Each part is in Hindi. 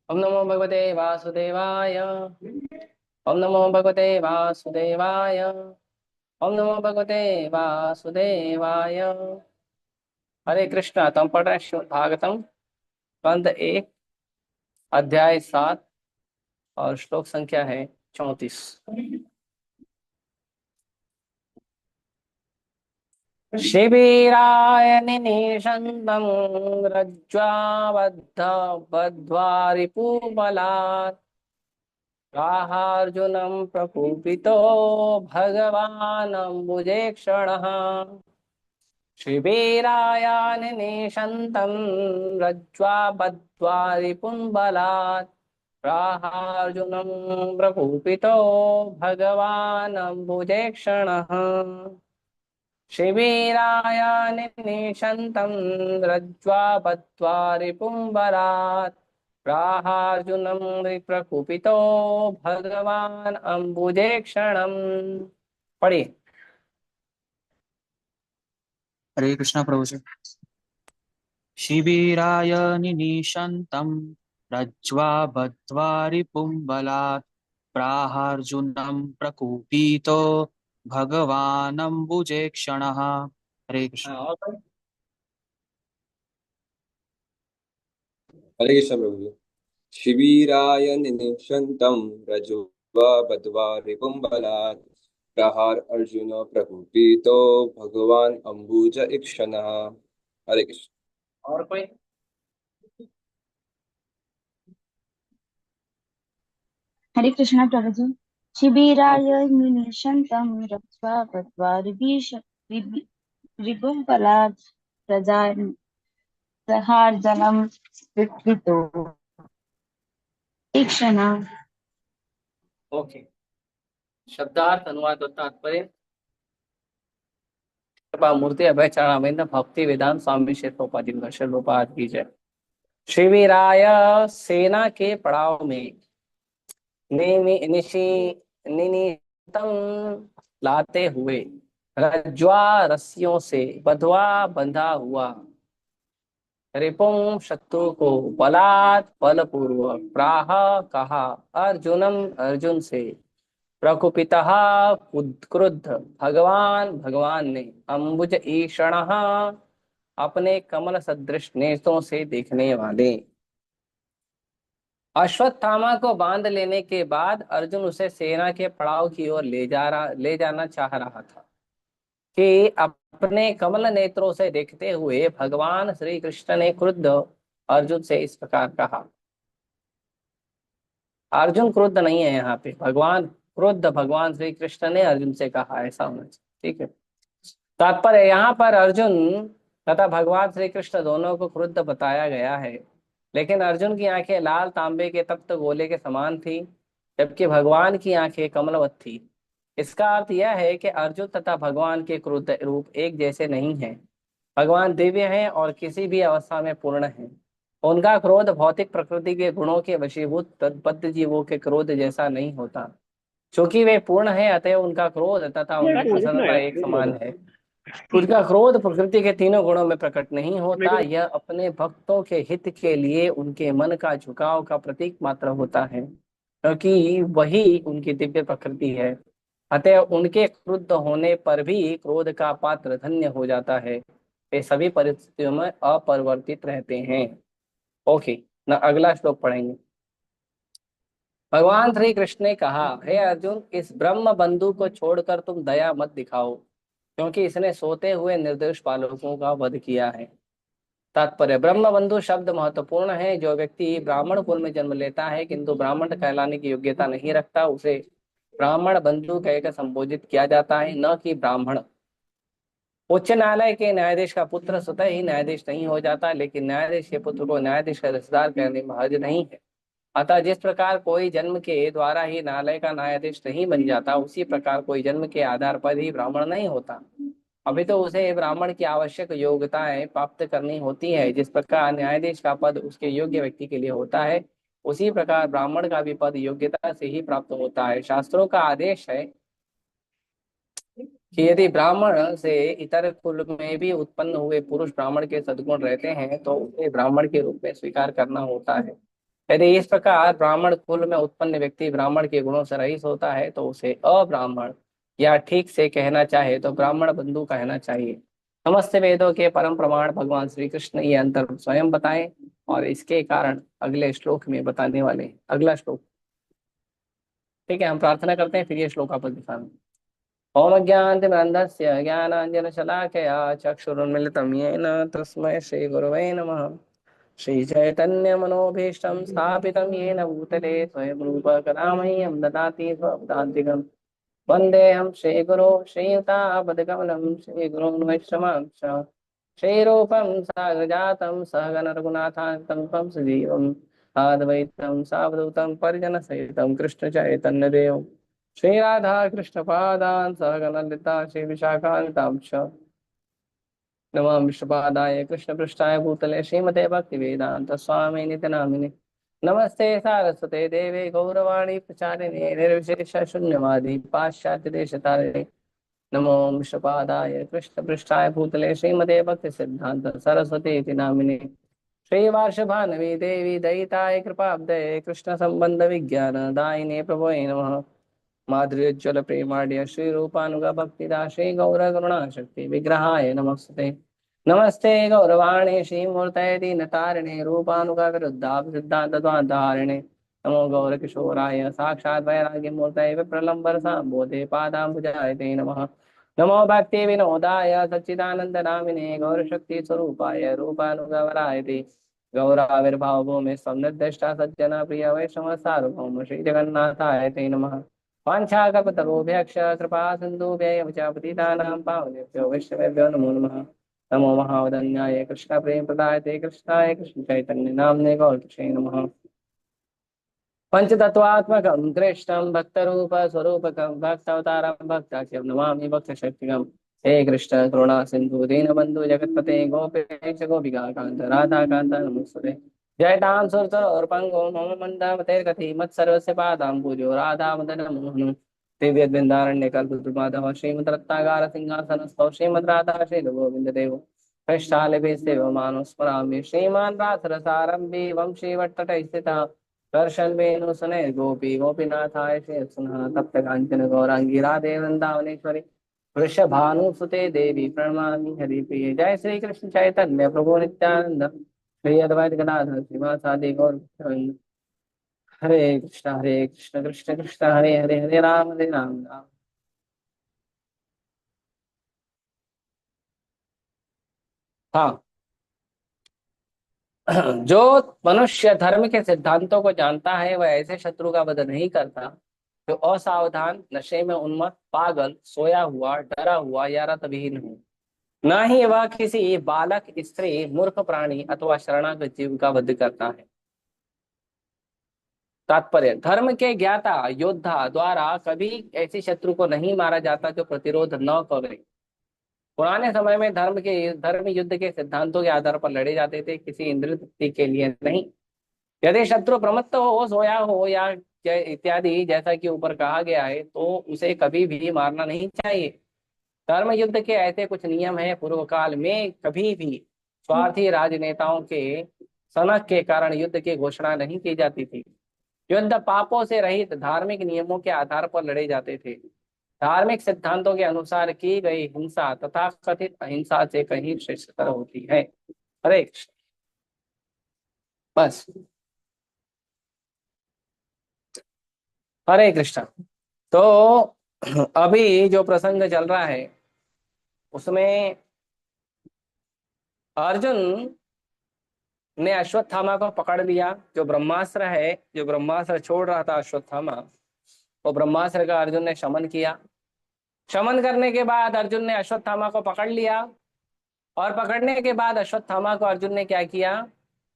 ओम नमो भगवते वासुदेवाय। ओम नमो भगवते वासुदेवाय। ओम नमो भगवते वासुदेवाय। हरे कृष्णा। तुम पढ़ रहे श्रीमद् भागवतम स्कंद 1 अध्याय 7 और श्लोक संख्या है 34। शिबिराय निनिषन्तं रज्ज्वाबद्ध बद्ध्वा रिपुबलात् राहार्जुनं प्रकुपितो भगवानम्बुजेक्षणः। शिबिरायानिनिशन्तं रज्ज्वा बद्ध्वा रिपुबलात् राहार्जुनं प्रकुपितो भगवानम्बुजेक्षणः। शिबिरायानिनिशन्तं रज्ज्वा बद्ध्वा रिपुबलात् राहार्जुनं प्रकुपितो भगवान अम्बुजेक्षणम्। पढ़िए। हरे कृष्णा प्रभु जी। शिबिराय निनिशन्तं रज्ज्वा बद्ध्वा रिपुंबलात् प्राहार्जुनं प्रकुपितो भगवानम्बुजेक्षणः। हरे कृष्ण। हाँ, और पढ़िए। हरे कृष्ण प्रभु जी। शिबिराय निनिषन्तं रज्ज्वा बद्ध्वा रिपुंबलात् प्रहार अर्जुन प्रकुपितो भगवान अम्बुज इक्षणः। हरे कृष्ण। और कोई। हरे कृष्णा प्रभु जी। शिबिराय निनिशन्तं रक्त्वा बद्ध्वा रिपुंबलात् प्रहार्जनं विकृतो तीक्ष्णः। ओके। शब्दार्थ अनुवाद और तात्पर्य। कृपा मूर्ति अभय चरणामृत भक्ति वेदांत स्वामी श्री प्रभुपाद श्री प्रभुपाद की जय। शिविराय सेना के पड़ाव में निनितम लाते हुए रज्ज्वा रस्सियों से बंधवा बंधा हुआ रिपुं शत्रु को बलात् बलपूर्वक प्राह कहा अर्जुनम अर्जुन से प्रकुपितः क्रुद्ध भगवान भगवान ने अम्बुज ईषण अपने कमल सदृश नेत्रों से देखने वाले। अश्वत्थामा को बांध लेने के बाद अर्जुन उसे सेना के पड़ाव की ओर ले जाना चाह रहा था कि अपने कमल नेत्रों से देखते हुए भगवान श्री कृष्ण ने क्रुद्ध अर्जुन से इस प्रकार कहा। अर्जुन क्रुद्ध नहीं है यहाँ पे, भगवान क्रुद्ध भगवान श्री कृष्ण ने अर्जुन से कहा, ऐसा होना चाहिए। ठीक है। तात्पर्य यहाँ पर अर्जुन तथा भगवान श्री कृष्ण दोनों को क्रुद्ध बताया गया है, लेकिन अर्जुन की आंखें लाल तांबे के तप्त गोले के समान थी, जबकि भगवान की आंखें कमलवत थी। इसका अर्थ यह है कि अर्जुन तथा भगवान के क्रुद्ध रूप एक जैसे नहीं हैं। भगवान दिव्य हैं और किसी भी अवस्था में पूर्ण हैं। उनका क्रोध भौतिक प्रकृति के गुणों के वशीभूत बद्ध जीवों के क्रोध जैसा नहीं होता। क्योंकि वे पूर्ण है, अतः उनका क्रोध तथा उनकी प्रसन्नता एक समान है। उनका क्रोध प्रकृति के तीनों गुणों में प्रकट नहीं होता, यह अपने भक्तों के हित के लिए उनके मन का झुकाव का प्रतीक मात्र होता है, क्योंकि वही उनकी दिव्य प्रकृति है। अतः उनके क्रुद्ध होने पर भी क्रोध का पात्र धन्य हो जाता है। वे सभी परिस्थितियों में अपरिवर्तित रहते हैं। ओके। न अगला श्लोक पढ़ेंगे। भगवान श्री कृष्ण ने कहा, हे अर्जुन, इस ब्रह्म बंधु को छोड़कर तुम दया मत दिखाओ, क्योंकि इसने सोते हुए निर्दोष बालकों का वध किया है। तात्पर्य। ब्रह्म बंधु शब्द महत्वपूर्ण है। जो व्यक्ति ब्राह्मण कुल में जन्म लेता है किंतु ब्राह्मण कहलाने की योग्यता नहीं रखता, उसे ब्राह्मण बंधु कहकर संबोधित किया जाता है, न कि ब्राह्मण। उच्च न्यायालय के न्यायाधीश का पुत्र स्वतः ही न्यायाधीश नहीं हो जाता, लेकिन न्यायाधीश के पुत्र को न्यायाधीश का रिश्तेदार कहने में हर्ज नहीं है। अतः जिस प्रकार कोई जन्म के द्वारा ही न्यायालय का न्यायाधीश नहीं बन जाता, उसी प्रकार कोई जन्म के आधार पर ही ब्राह्मण नहीं होता। अभी तो उसे ब्राह्मण की आवश्यक योग्यताएं प्राप्त करनी होती है। जिस प्रकार न्यायाधीश का पद उसके योग्य व्यक्ति के लिए होता है, उसी प्रकार ब्राह्मण का भी पद योग्यता से ही प्राप्त होता है। शास्त्रों का आदेश है कि यदि ब्राह्मण से इतर कुल में भी उत्पन्न हुए पुरुष ब्राह्मण के सद्गुण रहते हैं, तो उसे ब्राह्मण के रूप में स्वीकार करना होता है। यदि इस प्रकार ब्राह्मण कुल में उत्पन्न व्यक्ति ब्राह्मण के गुणों से रहित होता है तो उसे अब्राह्मण, या ठीक से कहना चाहे तो ब्राह्मण बंधु कहना चाहिए। समस्त वेदों के परम प्रमाण भगवान श्री कृष्ण ये अंतर स्वयं बताएं और इसके कारण अगले श्लोक में बताने वाले हैं। अगला श्लोक, ठीक है, हम प्रार्थना करते हैं फिर ये श्लोक आपको दिखाना। ओम ज्ञानतिमिरन्धस्य ज्ञानाञ्जनशलाकया चक्षुरुन्मीलितं येन तस्मै श्रीगुरवे नमः। श्रीचैतन्यमनोभीष्टं स्थापितं येन भूतले स्वयं रूप कदा मह्यं ददाति स्वपदान्तिकम्। वन्देऽहं श्रीगुरो श्रीयुतापदकमलं श्रीगुरोन् वैष्णवांश्च श्रीरूपं साग्रजातं सहगण रघुनाथान्तं तं सजीवम् साद्वैतं सावधूतं परिजनसहितं कृष्णचैतन्यदेवं श्रीराधा कृष्णपादान् सहगण ललिता श्रीविशाखान्तांश्च नमः विष्णुपादाय कृष्णपृष्ठाय भूतले श्रीमते भक्तिवेदांत स्वामी नित्य नामिने नमस्ते सारस्वते देवे गौरवाणी प्रचारिणे निर्विशेष शून्यवादी पाश्चात्य देश तारिणे नमो विष्णुपादाय कृष्णपृष्ठाय भूतले श्रीमते भक्ति सिद्धांत सरस्वती इति नामिने श्रीवार्षभानवी देवी दयिताय कृपाब्दये कृष्ण संबंध विज्ञान दायिने प्रभवे नमः। माधुर्योज्वल प्रेमाढ्य श्री रूपानुग भक्तिदा श्री गौर करुणा शक्ति विग्रहाय नमस्ते। नमस्ते गौरवाणे श्रीमूर्तये दीनतारिणे रूपानुगा विरुद्धा सिद्धांत द्वांतहारिणे नमो गौर किशोराय साक्षात् वैराग्य मूर्तये विप्रलंबर सांबोधे पादाम्बुजाय ते नमः। नमो भक्ति विनोदाय सच्चिदानंद नामिने गौर शक्ति स्वरूपाय रूपानुगवराय ते गौराविर्भाव भूमि संनिर्दिष्टा सज्जना प्रिय वैष्णव सार्वभौम श्री जगन्नाथाय ते नमः। वाञ्छाकल्पतरुभ्यश्च कृपा सिन्धुभ्यः च पतितानां पावनेभ्यो वैष्णवेभ्यो नमो नमः। नमो महावदन्याय कृष्ण प्रेम प्रदायते कृष्णाय कृष्ण चैतन्य नाम्ने गौरक्षे नमः। पंचतत्वात्मकं कृष्णं भक्तरूप स्वरूपकं भक्तावतारं भक्ताख्यं नमामि भक्तशक्तिकं। हे कृष्ण करुणा सिंधु दीनबंधु जगत्पते गोपेश गोपिका कांत राधा कांत नमोस्तुते। जयतां सुरतोर्पंगो मम मंदावतेर्गति मत्सर्वस्य पादाम्बुजो राधा मदन मोहन दिव्यद्वृंदारण्य कल्पद्रुमाधव श्रीमद् रत्नागार सिंहासनस्थौ श्रीमद् राधा श्री गोविंद देव पृष्ठालभे सेवमानुस्मरामि श्रीमान् रासरसारम्भे वंशीवट्टटैः स्थितः दर्शन वेणु सुने गोपी गोपीनाथाय शेषुनः तप्त कांचन गौरांगी राधे वृंदावनेश्वरी वृषभानुसुते देवी प्रणमामि हरिप्रिये। जय श्री कृष्ण चैतन्य प्रभु नित्यानंद श्री अद्वैत गदाधर श्रीवासादि गौर भक्तवृंद। हरे कृष्ण कृष्ण कृष्ण हरे हरे हरे राम राम। हाँ, जो मनुष्य धर्म के सिद्धांतों को जानता है वह ऐसे शत्रु का वध नहीं करता जो असावधान नशे में उन्मत्त पागल सोया हुआ डरा हुआ या रतविहीन हो। न ही वह किसी बालक स्त्री मूर्ख प्राणी अथवा शरणागत जीव का वध करता है। तात्पर्य, धर्म के ज्ञाता योद्धा द्वारा कभी ऐसे शत्रु को नहीं मारा जाता जो प्रतिरोध न करे। पुराने समय में धर्म युद्ध के सिद्धांतों के आधार पर लड़े जाते थे, किसी इंद्र तृप्ति के लिए नहीं। यदि शत्रु प्रमत्त हो सोया हो या इत्यादि जैसा कि ऊपर कहा गया है तो उसे कभी भी मारना नहीं चाहिए। धर्म युद्ध के ऐसे कुछ नियम हैं। पूर्व काल में कभी भी स्वार्थी राजनेताओं के सनक के कारण युद्ध की घोषणा नहीं की जाती थी। युद्ध पापों से रहित धार्मिक नियमों के आधार पर लड़े जाते थे। धार्मिक सिद्धांतों के अनुसार की गई हिंसा तथा कथित अहिंसा से कहीं श्रेष्ठतर होती है। हरे कृष्ण। बस, हरे कृष्ण। तो अभी जो प्रसंग चल रहा है उसमें अर्जुन ने अश्वत्थामा को पकड़ लिया। जो ब्रह्मास्त्र छोड़ रहा था अश्वत्थामा, वो ब्रह्मास्त्र का अर्जुन ने शमन किया। शमन करने के बाद अर्जुन ने अश्वत्थामा को पकड़ लिया और पकड़ने के बाद अश्वत्थामा को अर्जुन ने क्या किया,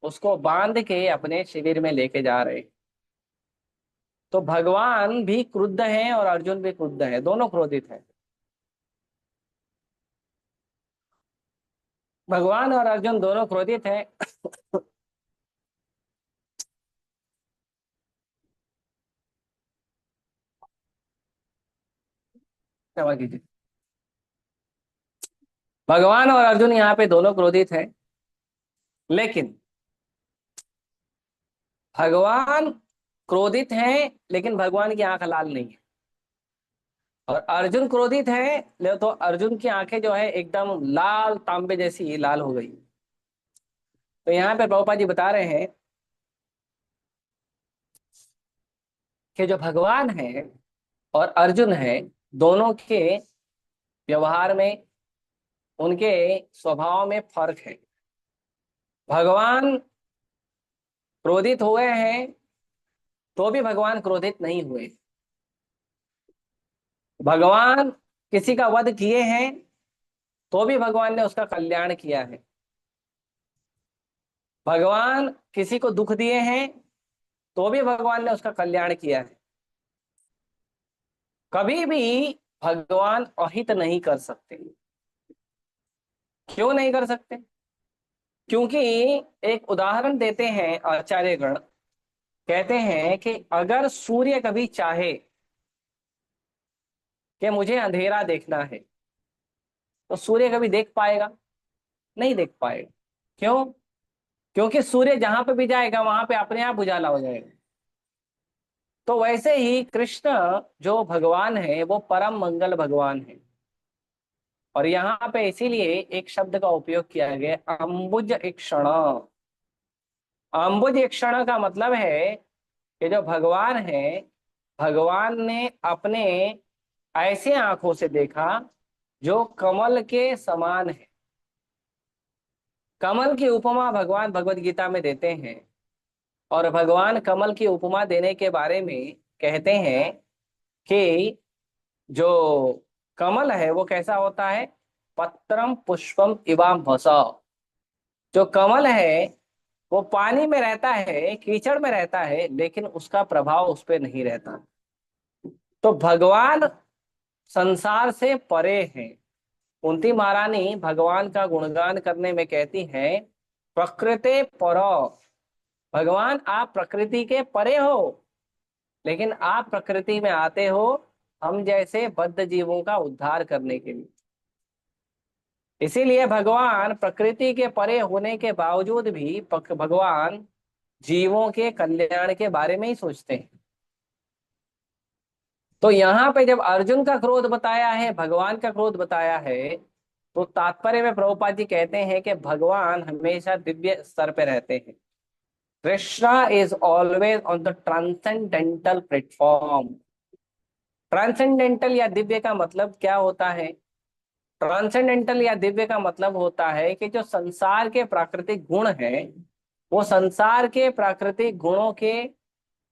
उसको बांध के अपने शिविर में लेके जा रहे। तो भगवान भी क्रुद्ध हैं और अर्जुन भी क्रुद्ध है, दोनों क्रोधित हैं। भगवान और अर्जुन दोनों क्रोधित हैं। क्षमा कीजिए। भगवान और अर्जुन यहाँ पे दोनों क्रोधित हैं, लेकिन भगवान क्रोधित हैं लेकिन भगवान की आंख लाल नहीं है, और अर्जुन क्रोधित है तो अर्जुन की आंखें जो है एकदम लाल तांबे जैसी लाल हो गई। तो यहाँ पे प्रभुपाद जी बता रहे हैं कि जो भगवान है और अर्जुन है, दोनों के व्यवहार में, उनके स्वभाव में फर्क है। भगवान क्रोधित हुए हैं तो भी भगवान क्रोधित नहीं हुए। भगवान किसी का वध किए हैं तो भी भगवान ने उसका कल्याण किया है। भगवान किसी को दुख दिए हैं तो भी भगवान ने उसका कल्याण किया है। कभी भी भगवान अहित नहीं कर सकते। क्यों नहीं कर सकते? क्योंकि एक उदाहरण देते हैं आचार्यगण, कहते हैं कि अगर सूर्य कभी चाहे कि मुझे अंधेरा देखना है तो सूर्य कभी देख पाएगा? नहीं देख पाएगा। क्यों? क्योंकि सूर्य जहां पे भी जाएगा वहां पे अपने आप उजाला हो जाएगा। तो वैसे ही कृष्ण जो भगवान है वो परम मंगल भगवान है। और यहाँ पे इसीलिए एक शब्द का उपयोग किया गया, अंबुज इक्षण। अंबुज इक्षण का मतलब है कि जो भगवान है, भगवान ने अपने ऐसे आंखों से देखा जो कमल के समान है। कमल की उपमा भगवान भगवत गीता में देते हैं, और भगवान कमल की उपमा देने के बारे में कहते हैं कि जो कमल है वो कैसा होता है? पत्रम पुष्पम इवाम भसा। जो कमल है वो पानी में रहता है, कीचड़ में रहता है, लेकिन उसका प्रभाव उस पर नहीं रहता। तो भगवान संसार से परे हैं। कुंती महारानी भगवान का गुणगान करने में कहती हैं, प्रकृति परो। भगवान आप प्रकृति के परे हो, लेकिन आप प्रकृति में आते हो हम जैसे बद्ध जीवों का उद्धार करने के लिए। इसीलिए भगवान प्रकृति के परे होने के बावजूद भी भगवान जीवों के कल्याण के बारे में ही सोचते हैं। तो यहाँ पे जब अर्जुन का क्रोध बताया है, भगवान का क्रोध बताया है, तो तात्पर्य में प्रभुपाद जी कहते हैं कि भगवान हमेशा दिव्य स्तर पे रहते हैं। Krishna is always on the transcendental platform. Transcendental या दिव्य का मतलब क्या होता है? ट्रांसेंडेंटल या दिव्य का मतलब होता है कि जो संसार के प्राकृतिक गुण हैं, वो संसार के प्राकृतिक गुणों के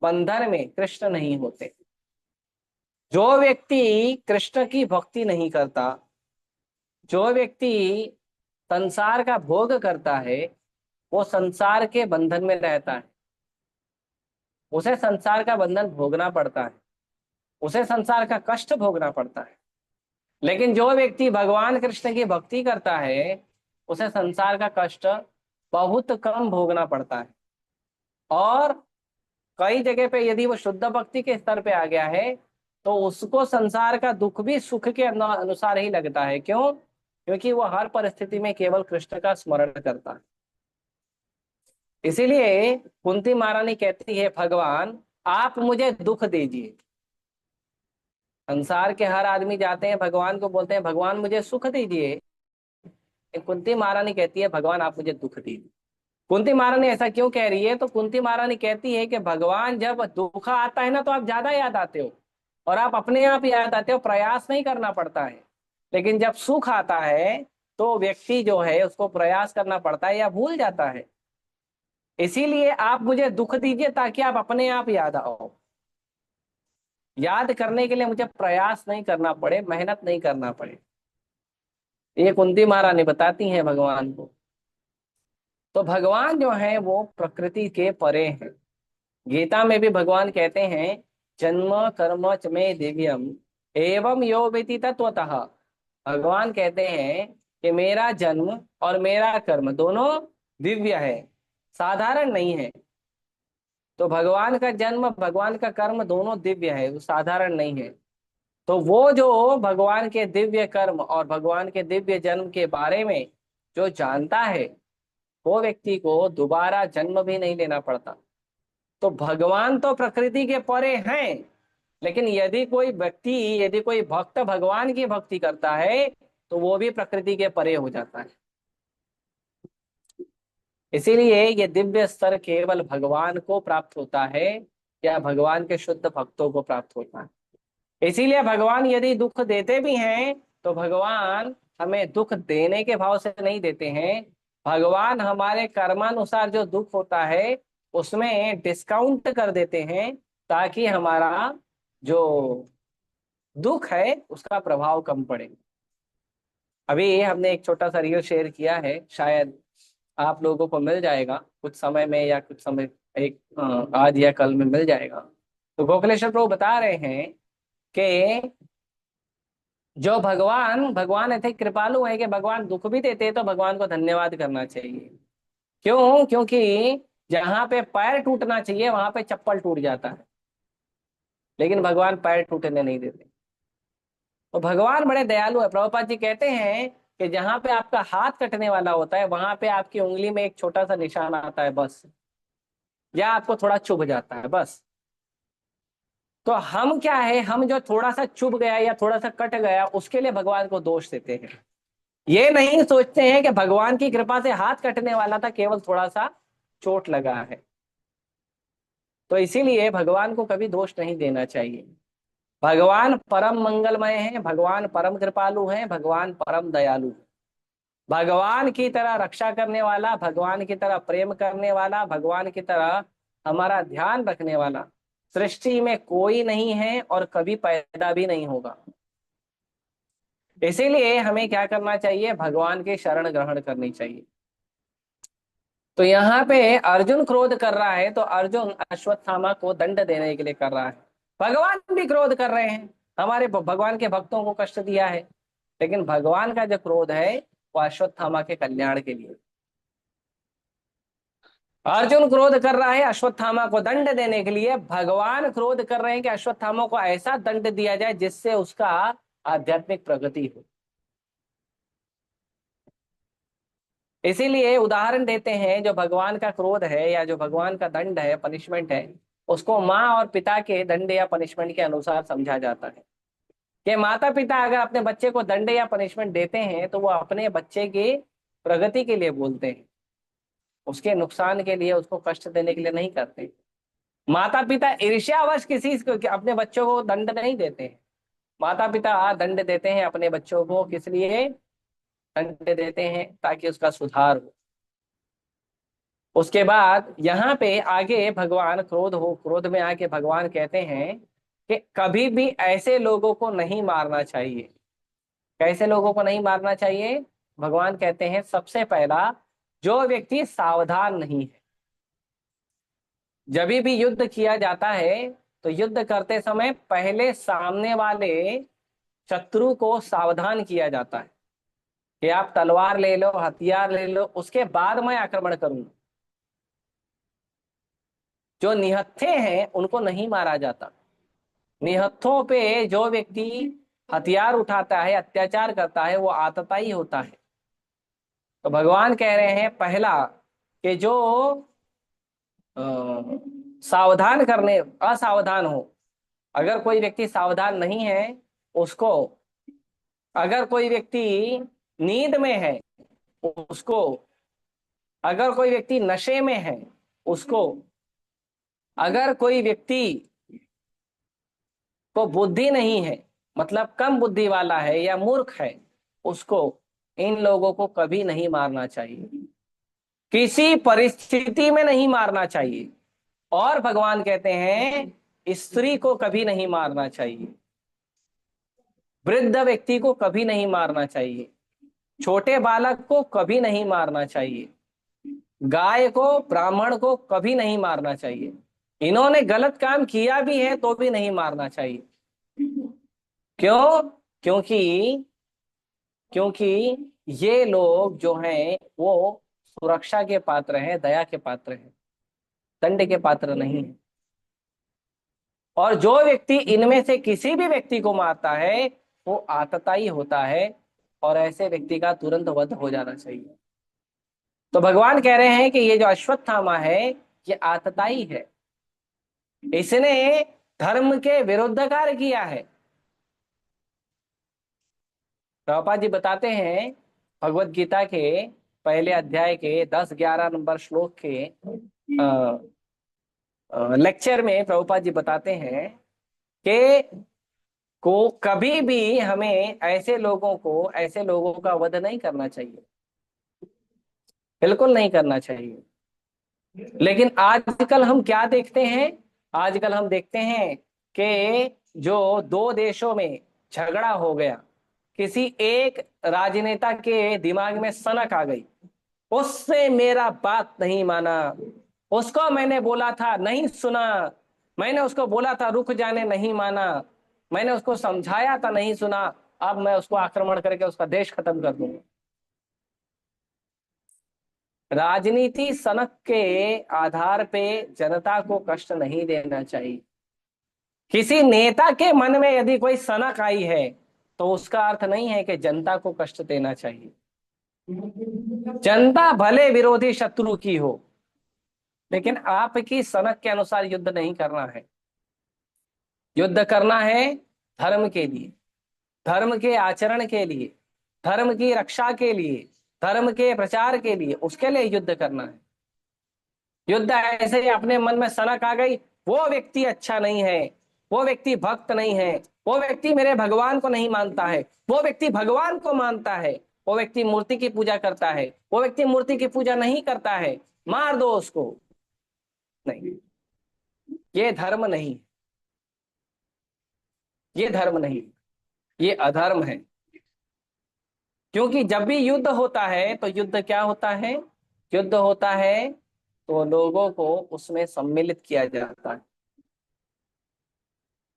बंधन में कृष्ण नहीं होते। जो व्यक्ति कृष्ण की भक्ति नहीं करता, जो व्यक्ति संसार का भोग करता है, वो संसार के बंधन में रहता है। उसे संसार का बंधन भोगना पड़ता है, उसे संसार का कष्ट भोगना पड़ता है। लेकिन जो व्यक्ति भगवान कृष्ण की भक्ति करता है, उसे संसार का कष्ट बहुत कम भोगना पड़ता है। और कई जगह पे यदि वो शुद्ध भक्ति के स्तर पे आ गया है तो उसको संसार का दुख भी सुख के अनुसार ही लगता है। क्यों? क्योंकि वो हर परिस्थिति में केवल कृष्ण का स्मरण करता है। इसीलिए कुंती महारानी कहती है, भगवान आप मुझे दुख दीजिए। संसार के हर आदमी जाते हैं भगवान को बोलते हैं, भगवान मुझे सुख दीजिए। कुंती महारानी कहती है, भगवान आप मुझे दुख दीजिए। कुंती महारानी ऐसा क्यों कह रही है? तो कुंती महारानी कहती है कि भगवान जब दुख आता है ना तो आप ज्यादा याद आते हो, और आप अपने आप याद आते हो, प्रयास नहीं करना पड़ता है। लेकिन जब सुख आता है तो व्यक्ति जो है उसको प्रयास करना पड़ता है या भूल जाता है। इसीलिए आप मुझे दुख दीजिए ताकि आप अपने आप याद आओ। याद करने के लिए मुझे प्रयास नहीं करना पड़े, मेहनत नहीं करना पड़े। ये कुंती महारानी बताती हैं भगवान को। तो भगवान जो है वो प्रकृति के परे हैं। गीता में भी भगवान कहते हैं, जन्म कर्म च मे दिव्यम एवं यो वेति तत्वतः। भगवान कहते हैं कि मेरा जन्म और मेरा कर्म दोनों दिव्य है, साधारण नहीं है। तो भगवान का जन्म, भगवान का कर्म दोनों दिव्य है, वो साधारण नहीं है। तो वो जो भगवान के दिव्य कर्म और भगवान के दिव्य जन्म के बारे में जो जानता है, वो व्यक्ति को दोबारा जन्म भी नहीं लेना पड़ता। तो भगवान तो प्रकृति के परे हैं, लेकिन यदि कोई व्यक्ति, यदि कोई भक्त भगवान की भक्ति करता है तो वो भी प्रकृति के परे हो जाता है। इसीलिए ये दिव्य स्तर केवल भगवान को प्राप्त होता है या भगवान के शुद्ध भक्तों को प्राप्त होता है। इसीलिए भगवान यदि दुख देते भी हैं तो भगवान हमें दुख देने के भाव से नहीं देते हैं। भगवान हमारे कर्मानुसार जो दुख होता है उसमें डिस्काउंट कर देते हैं, ताकि हमारा जो दुख है उसका प्रभाव कम पड़े। अभी हमने एक छोटा सा रील शेयर किया है, शायद आप लोगों को मिल जाएगा कुछ समय में, या कुछ समय एक आज या कल में मिल जाएगा। तो गोखलेश्वर प्रभु बता रहे हैं कि जो भगवान ऐसे कृपालु है कि भगवान दुख भी देते हैं तो भगवान को धन्यवाद करना चाहिए। क्यों? क्योंकि जहां पे पैर टूटना चाहिए वहां पे चप्पल टूट जाता है, लेकिन भगवान पैर टूटने नहीं देते। तो भगवान बड़े दयालु है। प्रभुपाद जी कहते हैं कि जहां पे आपका हाथ कटने वाला होता है वहां पे आपकी उंगली में एक छोटा सा निशान आता है बस, या आपको थोड़ा चुभ जाता है बस। तो हम क्या है, हम जो थोड़ा सा चुभ गया या थोड़ा सा कट गया उसके लिए भगवान को दोष देते हैं। ये नहीं सोचते हैं कि भगवान की कृपा से हाथ कटने वाला था, केवल थोड़ा सा चोट लगा है। तो इसीलिए भगवान को कभी दोष नहीं देना चाहिए। भगवान परम मंगलमय है, भगवान परम कृपालु है, भगवान परम दयालु है। भगवान की तरह रक्षा करने वाला, भगवान की तरह प्रेम करने वाला, भगवान की तरह हमारा ध्यान रखने वाला सृष्टि में कोई नहीं है और कभी पैदा भी नहीं होगा। इसीलिए हमें क्या करना चाहिए, भगवान की शरण ग्रहण करनी चाहिए। तो यहाँ पे अर्जुन क्रोध कर रहा है, तो अर्जुन अश्वत्थामा को दंड देने के लिए कर रहा है। भगवान भी क्रोध कर रहे हैं, हमारे भगवान के भक्तों को कष्ट दिया है, लेकिन भगवान का जो क्रोध है वो अश्वत्थामा के कल्याण के लिए। अर्जुन क्रोध कर रहा है अश्वत्थामा को दंड देने के लिए, भगवान क्रोध कर रहे हैं कि अश्वत्थामा को ऐसा दंड दिया जाए जिससे उसका आध्यात्मिक प्रगति हो। इसीलिए उदाहरण देते हैं, जो भगवान का क्रोध है या जो भगवान का दंड है, पनिशमेंट है, उसको माँ और पिता के दंड या पनिशमेंट के अनुसार समझा जाता है। कि माता पिता अगर अपने बच्चे को दंड या पनिशमेंट देते हैं तो वो अपने बच्चे की प्रगति के लिए बोलते हैं, उसके नुकसान के लिए, उसको कष्ट देने के लिए नहीं करते। माता पिता ईर्ष्यावश किसी को अपने बच्चों को दंड नहीं देते हैं। माता पिता दंड देते हैं अपने बच्चों को, किस लिए दंड देते हैं? ताकि उसका सुधार हो। उसके बाद यहाँ पे आगे भगवान क्रोध में आके भगवान कहते हैं कि कभी भी ऐसे लोगों को नहीं मारना चाहिए। कैसे लोगों को नहीं मारना चाहिए? भगवान कहते हैं सबसे पहला, जो व्यक्ति सावधान नहीं है। जब भी युद्ध किया जाता है तो युद्ध करते समय पहले सामने वाले शत्रु को सावधान किया जाता है कि आप तलवार ले लो, हथियार ले लो, उसके बाद मैं आक्रमण करूंगा। जो निहत्थे हैं उनको नहीं मारा जाता। निहत्थों पे जो व्यक्ति हथियार उठाता है, अत्याचार करता है, वो आतताई होता है। तो भगवान कह रहे हैं पहला कि जो सावधान करने असावधान हो, अगर कोई व्यक्ति सावधान नहीं है उसको, अगर कोई व्यक्ति नींद में है उसको, अगर कोई व्यक्ति नशे में है उसको, अगर कोई व्यक्ति को बुद्धि नहीं है, मतलब कम बुद्धि वाला है या मूर्ख है, उसको, इन लोगों को कभी नहीं मारना चाहिए, किसी परिस्थिति में नहीं मारना चाहिए। और भगवान कहते हैं स्त्री को कभी नहीं मारना चाहिए, वृद्ध व्यक्ति को कभी नहीं मारना चाहिए, छोटे बालक को कभी नहीं मारना चाहिए, गाय को, ब्राह्मण को कभी नहीं मारना चाहिए। इन्होंने गलत काम किया भी है तो भी नहीं मारना चाहिए। क्यों? क्योंकि ये लोग जो हैं वो सुरक्षा के पात्र हैं, दया के पात्र हैं, दंड के पात्र नहीं है। और जो व्यक्ति इनमें से किसी भी व्यक्ति को मारता है वो आतताई होता है, और ऐसे व्यक्ति का तुरंत वध हो जाना चाहिए। तो भगवान कह रहे हैं कि ये जो अश्वत्थामा है ये आतताई है, इसने धर्म के विरुद्ध कार्य किया है। प्रभुपाद जी बताते हैं भगवत गीता के पहले अध्याय के 10-11 नंबर श्लोक के लेक्चर में प्रभुपाद जी बताते हैं कि को कभी भी हमें ऐसे लोगों का वध नहीं करना चाहिए, बिल्कुल नहीं करना चाहिए। लेकिन आजकल हम क्या देखते हैं? आजकल हम देखते हैं कि जो दो देशों में झगड़ा हो गया, किसी एक राजनेता के दिमाग में सनक आ गई, उससे मेरा बात नहीं माना, उसको मैंने बोला था नहीं सुना, मैंने उसको बोला था रुक जाने नहीं माना, मैंने उसको समझाया था नहीं सुना, अब मैं उसको आक्रमण करके उसका देश खत्म कर दूंगा। राजनीति सनक के आधार पे जनता को कष्ट नहीं देना चाहिए। किसी नेता के मन में यदि कोई सनक आई है तो उसका अर्थ नहीं है कि जनता को कष्ट देना चाहिए। जनता भले विरोधी शत्रु की हो, लेकिन आपकी सनक के अनुसार युद्ध नहीं करना है। युद्ध करना है धर्म के लिए, धर्म के आचरण के लिए, धर्म की रक्षा के लिए, धर्म के प्रचार के लिए, उसके लिए युद्ध करना है। युद्ध ऐसे ही अपने मन में सनक आ गई, वो व्यक्ति अच्छा नहीं है, वो व्यक्ति भक्त नहीं है, वो व्यक्ति मेरे भगवान को नहीं मानता है, वो व्यक्ति भगवान को मानता है, वो व्यक्ति मूर्ति की पूजा करता है, वो व्यक्ति मूर्ति की पूजा नहीं करता है, मार दो उसको। नहीं, ये धर्म नहीं, ये धर्म नहीं, ये अधर्म है। क्योंकि जब भी युद्ध होता है तो युद्ध क्या होता है? युद्ध होता है तो लोगों को उसमें सम्मिलित किया जाता है।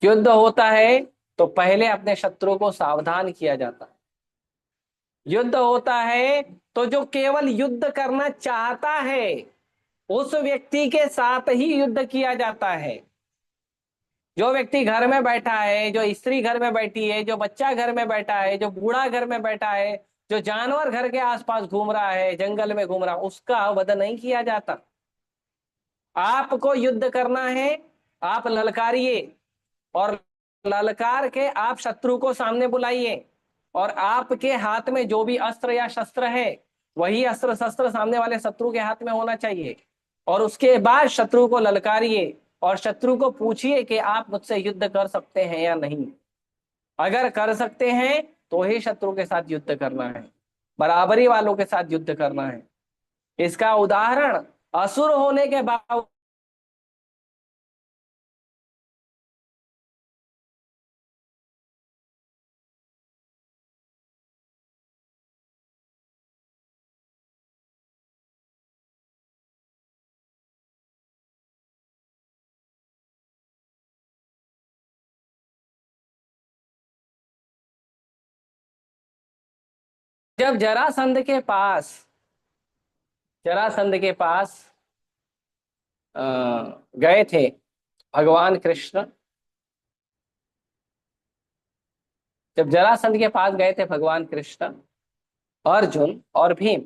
युद्ध होता है तो पहले अपने शत्रु को सावधान किया जाता है। युद्ध होता है तो जो केवल युद्ध करना चाहता है उस व्यक्ति के साथ ही युद्ध किया जाता है। जो व्यक्ति घर में बैठा है, जो स्त्री घर में बैठी है, जो बच्चा घर में बैठा है, जो बूढ़ा घर में बैठा है, जो जानवर घर के आसपास घूम रहा है, जंगल में घूम रहा, उसका वध नहीं किया जाता। आपको युद्ध करना है, आप ललकारिए और ललकार के आप शत्रु को सामने बुलाइए, और आपके हाथ में जो भी अस्त्र या शस्त्र है वही अस्त्र शस्त्र सामने वाले शत्रु के हाथ में होना चाहिए। और उसके बाद शत्रु को ललकारिए और शत्रु को पूछिए कि आप मुझसे युद्ध कर सकते हैं या नहीं। अगर कर सकते हैं तो ही शत्रु के साथ युद्ध करना है, बराबरी वालों के साथ युद्ध करना है। इसका उदाहरण असुर होने के बावजूद जब जरासंध के पास गए थे भगवान कृष्ण, जब जरासंध के पास गए थे भगवान कृष्ण, अर्जुन और भीम,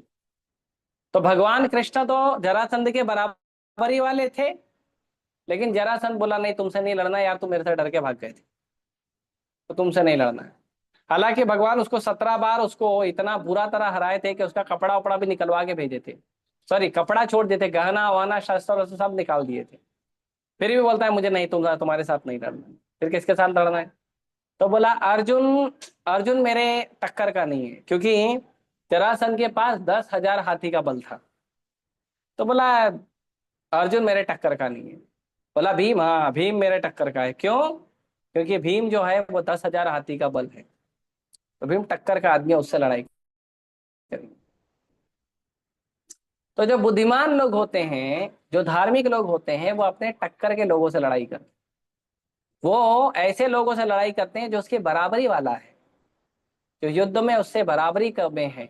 तो भगवान कृष्ण तो जरासंध के बराबरी वाले थे, लेकिन जरासंध बोला नहीं तुमसे नहीं लड़ना यार, तुम मेरे से डर के भाग गए थे तो तुमसे नहीं लड़ना है। हालांकि भगवान उसको 17 बार उसको इतना बुरा तरह हराए थे कि उसका कपड़ा उपड़ा भी निकलवा के भेजे थे। सॉरी, कपड़ा छोड़ देते, गहना वाना शस्त्र वस्त्र सब निकाल दिए थे, फिर भी बोलता है मुझे नहीं, तुम्हारे साथ नहीं लड़ना। फिर किसके साथ लड़ना है? तो बोला अर्जुन, अर्जुन मेरे टक्कर का नहीं है, क्योंकि जरासंध के पास 10,000 हाथी का बल था। तो बोला अर्जुन मेरे टक्कर का नहीं है। बोला भीम, हाँ भीम मेरे टक्कर का है। क्यों? क्योंकि भीम जो है वो 10,000 हाथी का बल है, तो भीम टक्कर का आदमी है, उससे लड़ाई करेंगे। तो जो बुद्धिमान लोग होते हैं, जो धार्मिक लोग होते हैं, वो अपने टक्कर के लोगों से लड़ाई करते हैं। वो ऐसे लोगों से लड़ाई करते हैं जो उसकी बराबरी वाला है, जो युद्ध में उससे बराबरी में है।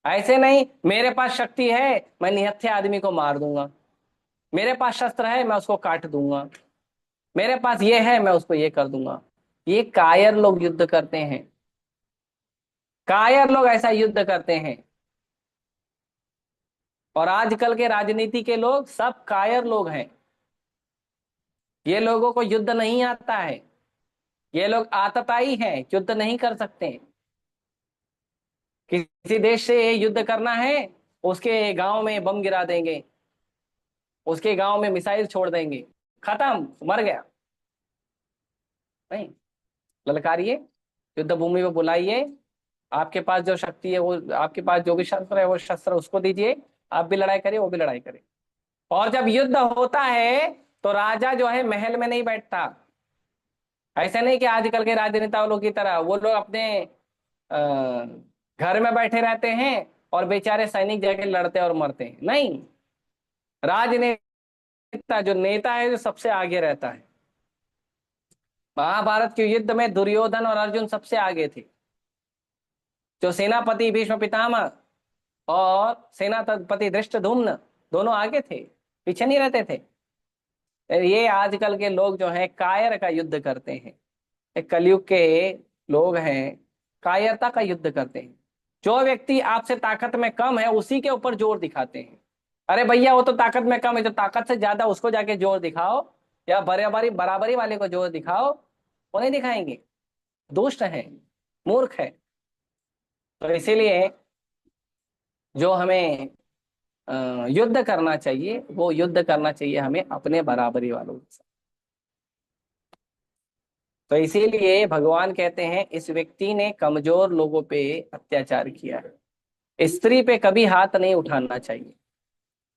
ऐसे नहीं मेरे पास शक्ति है मैं निहत्थे आदमी को मार दूंगा, मेरे पास शस्त्र है मैं उसको काट दूंगा, मेरे पास ये है मैं उसको ये कर दूंगा। ये कायर लोग युद्ध करते हैं, कायर लोग ऐसा युद्ध करते हैं। और आजकल के राजनीति के लोग सब कायर लोग हैं। ये लोगों को युद्ध नहीं आता है, ये लोग आतताई हैं, युद्ध नहीं कर सकते। किसी देश से युद्ध करना है, उसके गांव में बम गिरा देंगे, उसके गांव में मिसाइल छोड़ देंगे, खत्म, मर गया। नहीं, ललकारिए, युद्ध भूमि में बुलाइए, आपके पास जो शक्ति है वो, आपके पास जो भी शस्त्र है वो शस्त्र उसको दीजिए, आप भी लड़ाई करिए, वो भी लड़ाई करे। और जब युद्ध होता है तो राजा जो है महल में नहीं बैठता। ऐसा नहीं कि आजकल के राजनेता लोग की तरह वो लोग अपने अ, घर में बैठे रहते हैं और बेचारे सैनिक जाके लड़ते और मरते हैं। नहीं, राजनेता जो नेता है जो सबसे आगे रहता है। महाभारत के युद्ध में दुर्योधन और अर्जुन सबसे आगे थे। जो सेनापति भीष्म पितामह और सेनापति धृष्टद्युम्न दोनों आगे थे, पीछे नहीं रहते थे। ये आजकल के लोग जो हैं कायर का युद्ध करते हैं, ये कलयुग के लोग हैं, कायरता का युद्ध करते हैं। जो व्यक्ति आपसे ताकत में कम है उसी के ऊपर जोर दिखाते हैं। अरे भैया वो तो ताकत में कम है, जो ताकत से ज्यादा उसको जाके जोर दिखाओ, या बराबरी बराबरी वाले को जोर दिखाओ, वो नहीं दिखाएंगे, दुष्ट है, मूर्ख है। तो इसीलिए जो हमें युद्ध करना चाहिए, वो युद्ध करना चाहिए हमें अपने बराबरी वालों के साथ। तो इसीलिए भगवान कहते हैं इस व्यक्ति ने कमजोर लोगों पे अत्याचार किया है। स्त्री पे कभी हाथ नहीं उठाना चाहिए,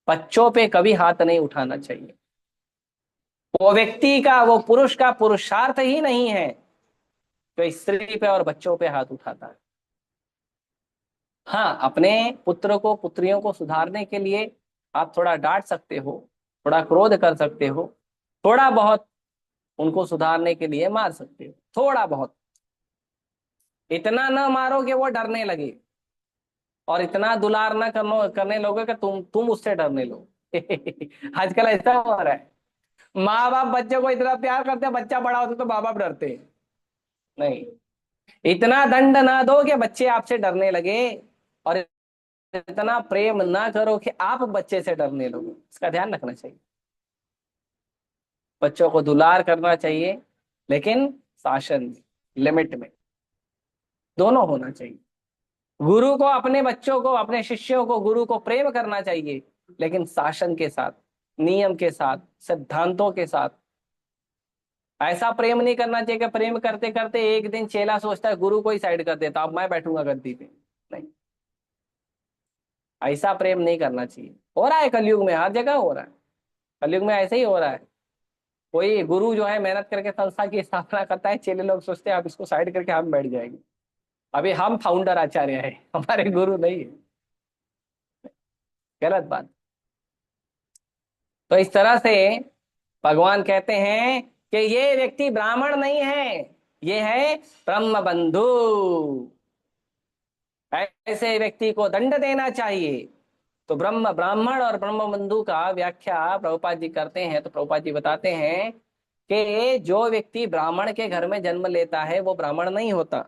बच्चों पे कभी हाथ नहीं उठाना चाहिए। वो व्यक्ति का, वो पुरुष का पुरुषार्थ ही नहीं है जो स्त्री पे और बच्चों पे हाथ उठाता है। हाँ, अपने पुत्र को पुत्रियों को सुधारने के लिए आप थोड़ा डांट सकते हो, थोड़ा क्रोध कर सकते हो, थोड़ा बहुत उनको सुधारने के लिए मार सकते हो, थोड़ा बहुत। इतना न मारो कि वो डरने लगे, और इतना दुलार न करने लोगे कि तुम उससे डरने लो। आजकल ऐसा हो रहा है, माँ बाप बच्चे को इतना प्यार करते हैं, बच्चा बड़ा होता तो माँ बाप डरते हैं। नहीं, इतना दंड ना दो कि बच्चे आपसे डरने लगे, और इतना प्रेम ना करो कि आप बच्चे से डरने लगो। इसका ध्यान रखना चाहिए। बच्चों को दुलार करना चाहिए, लेकिन शासन में, लिमिट में, दोनों होना चाहिए। गुरु को अपने बच्चों को, अपने शिष्यों को, गुरु को प्रेम करना चाहिए, लेकिन शासन के साथ, नियम के साथ, सिद्धांतों के साथ। ऐसा प्रेम नहीं करना चाहिए कि प्रेम करते करते एक दिन चेला सोचता है गुरु को ही साइड कर देता, अब मैं बैठूंगा गद्दी पे। नहीं, ऐसा प्रेम नहीं करना चाहिए। हो रहा है कलयुग में, हर जगह हो रहा है, कलयुग में ऐसे ही हो रहा है। कोई गुरु जो है मेहनत करके संस्था की स्थापना करता है, चेले लोग सोचते हैं आप इसको साइड करके हम बैठ जाएंगे। अभी हम फाउंडर आचार्य है, हमारे गुरु नहीं है। गलत बात। तो इस तरह से भगवान कहते हैं कि ये व्यक्ति ब्राह्मण नहीं है, ये है ब्रह्म बंधु। ऐसे व्यक्ति को दंड देना चाहिए। तो ब्रह्म ब्राह्मण और ब्रह्म बंधु का व्याख्या प्रभुपाद जी करते हैं। तो प्रभुपाद जी बताते हैं कि जो व्यक्ति ब्राह्मण के घर में जन्म लेता है वो ब्राह्मण नहीं होता।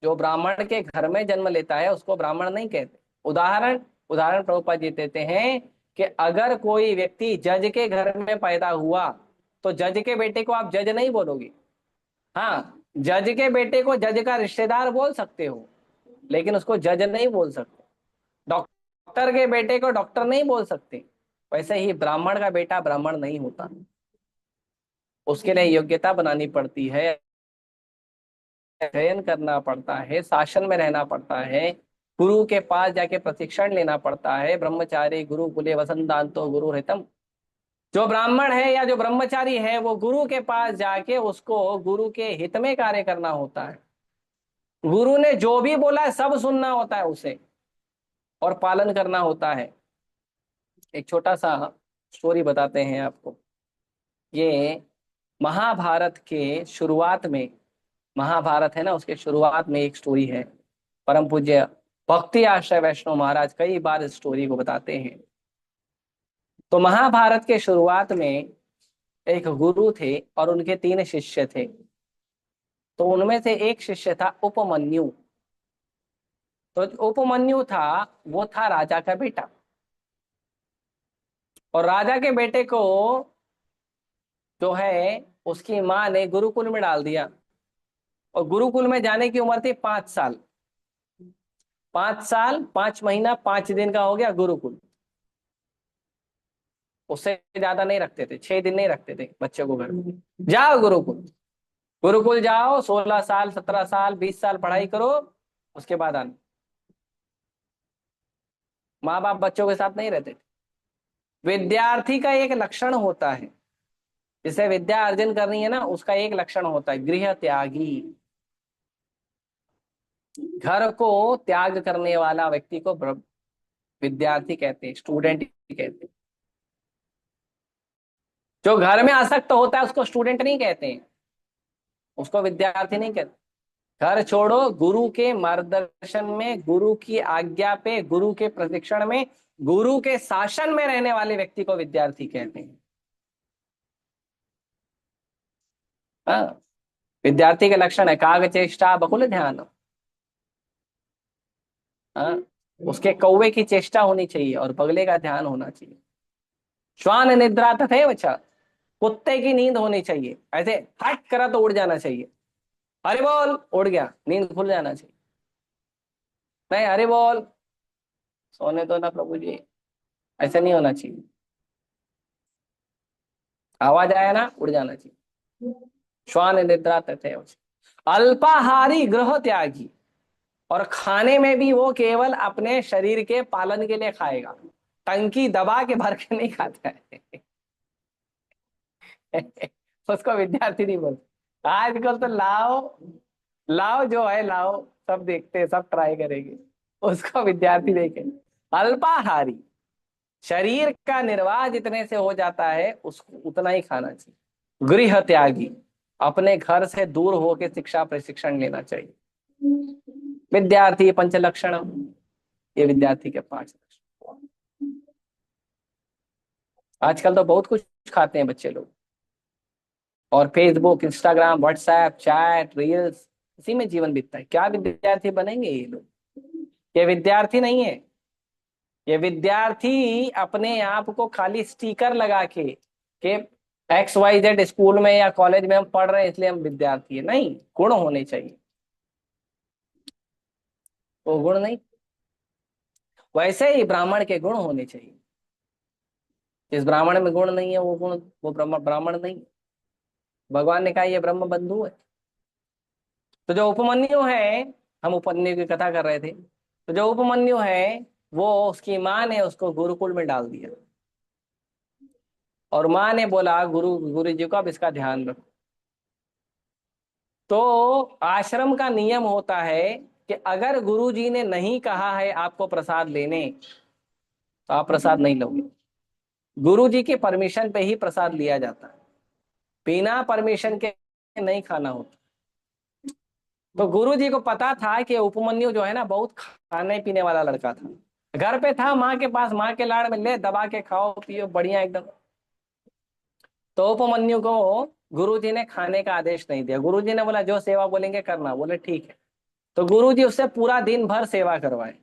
जो ब्राह्मण के घर में जन्म लेता है उसको ब्राह्मण नहीं कहते। उदाहरण उदाहरण प्रभुपाद जी देते हैं कि अगर कोई व्यक्ति जज के घर में पैदा हुआ तो जज के बेटे को आप जज नहीं बोलोगे। हाँ, जज के बेटे को जज का रिश्तेदार बोल सकते हो, लेकिन उसको जज नहीं बोल सकते। डॉक्टर के बेटे को डॉक्टर नहीं बोल सकते। वैसे ही ब्राह्मण का बेटा ब्राह्मण नहीं होता, उसके लिए योग्यता बनानी पड़ती है, अध्ययन करना पड़ता है, शासन में रहना पड़ता है, गुरु के पास जाके प्रशिक्षण लेना पड़ता है। ब्रह्मचारी गुरु कुले वसंतांतो गुरु हितम। जो ब्राह्मण है या जो ब्रह्मचारी है वो गुरु के पास जाके उसको गुरु के हित में कार्य करना होता है। गुरु ने जो भी बोला है सब सुनना होता है उसे, और पालन करना होता है। एक छोटा सा स्टोरी बताते हैं आपको। ये महाभारत के शुरुआत में, महाभारत है ना, उसके शुरुआत में एक स्टोरी है। परम पूज्य भक्ति आश्रय वैष्णव महाराज कई बार इस स्टोरी को बताते हैं। तो महाभारत के शुरुआत में एक गुरु थे और उनके 3 शिष्य थे। तो उनमें से एक शिष्य था उपमन्यु। तो जो उपमन्यु था वो था राजा का बेटा, और राजा के बेटे को जो है उसकी माँ ने गुरुकुल में डाल दिया, और गुरुकुल में जाने की उम्र थी 5 साल। 5 साल 5 महीना 5 दिन का हो गया गुरुकुल। उससे ज्यादा नहीं रखते थे, 6 दिन नहीं रखते थे बच्चे को घर में। जाओ गुरुकुल, गुरुकुल जाओ, 16 साल 17 साल 20 साल पढ़ाई करो, उसके बाद आना। माँ बाप बच्चों के साथ नहीं रहते थे। विद्यार्थी का एक लक्षण होता है, जिसे विद्या अर्जन करनी है ना, उसका एक लक्षण होता है गृह त्यागी। घर को त्याग करने वाला व्यक्ति को विद्यार्थी कहते हैं, स्टूडेंट कहते हैं। जो घर में आसक्त होता है उसको स्टूडेंट नहीं कहते हैं, उसको विद्यार्थी नहीं कहते। घर छोड़ो, गुरु के मार्गदर्शन में, गुरु की आज्ञा पे, गुरु के प्रशिक्षण में, गुरु के शासन में रहने वाले व्यक्ति को विद्यार्थी कहते हैं। हाँ, विद्यार्थी के लक्षण है काग चेष्टा बकुल ध्यान। हाँ, उसके कौवे की चेष्टा होनी चाहिए और बगले का ध्यान होना चाहिए। श्वान निद्रा तथैव च, कुत्ते की नींद होनी चाहिए, ऐसे हट करा तो उड़ जाना चाहिए। अरे बोल, उड़ गया, नींद खुल जाना चाहिए। नहीं, अरे बोल, सोने दो ना प्रभु जी, ऐसा नहीं होना चाहिए। आवाज आया ना, उड़ जाना चाहिए। श्वान निद्रा तथैव च। अल्पाहारी गृह त्यागी, और खाने में भी वो केवल अपने शरीर के पालन के लिए खाएगा, टंकी दबा के भर के नहीं खाता है। उसको विद्यार्थी नहीं बोलते। आजकल तो लाओ लाओ जो है लाओ, सब देखते हैं, सब ट्राई करेंगे, उसको विद्यार्थी देखे। अल्पाहारी, शरीर का निर्वाह जितने से हो जाता है उसको उतना ही खाना चाहिए। गृह त्यागी, अपने घर से दूर होकर शिक्षा प्रशिक्षण लेना चाहिए। विद्यार्थी पंच लक्षण, ये विद्यार्थी के 5 लक्षण। आजकल तो बहुत कुछ खाते हैं बच्चे लोग, और Facebook Instagram WhatsApp chat reels, इसी में जीवन बीतता है। क्या विद्यार्थी बनेंगे ये लोग? ये विद्यार्थी नहीं है। ये विद्यार्थी अपने आप को खाली स्टिकर लगा के XYZ स्कूल में या कॉलेज में हम पढ़ रहे हैं इसलिए हम विद्यार्थी है, नहीं, गुण होने चाहिए। वो गुण नहीं, वैसे ही ब्राह्मण के गुण होने चाहिए। जिस ब्राह्मण में गुण नहीं है वो गुण, वो ब्राह्मण नहीं है। भगवान ने कहा ये ब्रह्म बंधु है। तो जो उपमन्यु है, हम उपमन्यु की कथा कर रहे थे, तो जो उपमन्यु है वो, उसकी माँ ने उसको गुरुकुल में डाल दिया, और माँ ने बोला गुरु जी को अब इसका ध्यान रखो। तो आश्रम का नियम होता है कि अगर गुरु जी ने नहीं कहा है आपको प्रसाद लेने, तो आप प्रसाद नहीं लोगे। गुरु जी के परमिशन पे ही प्रसाद लिया जाता है, बिना परमिशन के नहीं खाना होता। तो गुरु जी को पता था कि उपमन्यु जो है ना बहुत खाने पीने वाला लड़का था, घर पे था माँ के पास, माँ के लाड़ में ले दबा के खाओ पियो बढ़िया एकदम। तो उपमन्यु को गुरु जी ने खाने का आदेश नहीं दिया। गुरु जी ने बोला जो सेवा बोलेंगे करना, बोले ठीक है। तो गुरु जी उससे पूरा दिन भर सेवा करवाए,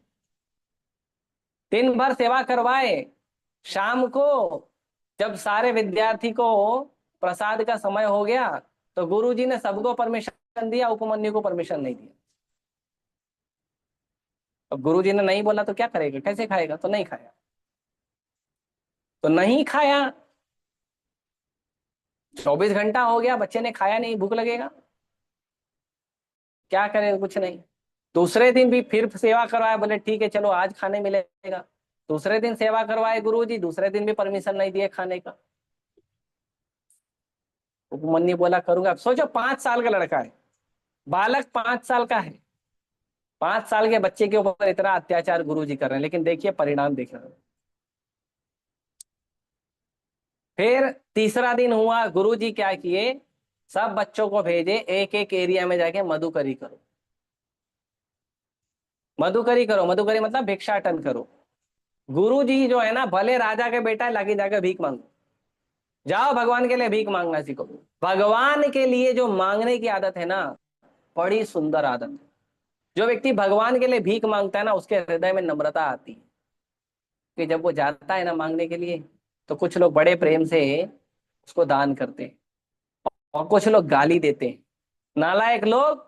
दिन भर सेवा करवाए। शाम को जब सारे विद्यार्थी को प्रसाद का समय हो गया, तो गुरु जी ने सबको परमिशन दिया, उपमन्यु को परमिशन नहीं दिया। अब गुरु जी ने नहीं बोला तो क्या करेगा, कैसे खाएगा? तो नहीं खाया, तो नहीं खाया। 24 घंटा हो गया, बच्चे ने खाया नहीं, भूख लगेगा, क्या करेगा? कुछ नहीं। दूसरे दिन भी फिर सेवा करवाए, बोले ठीक है चलो आज खाने मिलेगा। दूसरे दिन सेवा करवाए गुरु जी, दूसरे दिन भी परमिशन नहीं दिए खाने का। उपमन्यु बोला करूंगा। अब सोचो 5 साल का लड़का है, बालक 5 साल का है, 5 साल के बच्चे के ऊपर इतना अत्याचार गुरु जी कर रहे हैं, लेकिन देखिए परिणाम देख रहे हैं। फिर तीसरा दिन हुआ, गुरु जी क्या किए, सब बच्चों को भेजे एक एक एरिया में जाके मधुकरी करो। मधुकरी करो, मधुकरी मतलब भिक्षाटन करो। गुरु जी जो है ना, भले राजा के बेटा है लेकिन जाकर भीख मांगो, जाओ भगवान के लिए भीख मांगना सीखो। भगवान के लिए जो मांगने की आदत है ना, बड़ी सुंदर आदत है। जो व्यक्ति भगवान के लिए भीख मांगता है ना, उसके हृदय में नम्रता आती है, कि जब वो जाता है ना मांगने के लिए, तो कुछ लोग बड़े प्रेम से उसको दान करते हैं। और कुछ लोग गाली देते हैं। नालायक लोग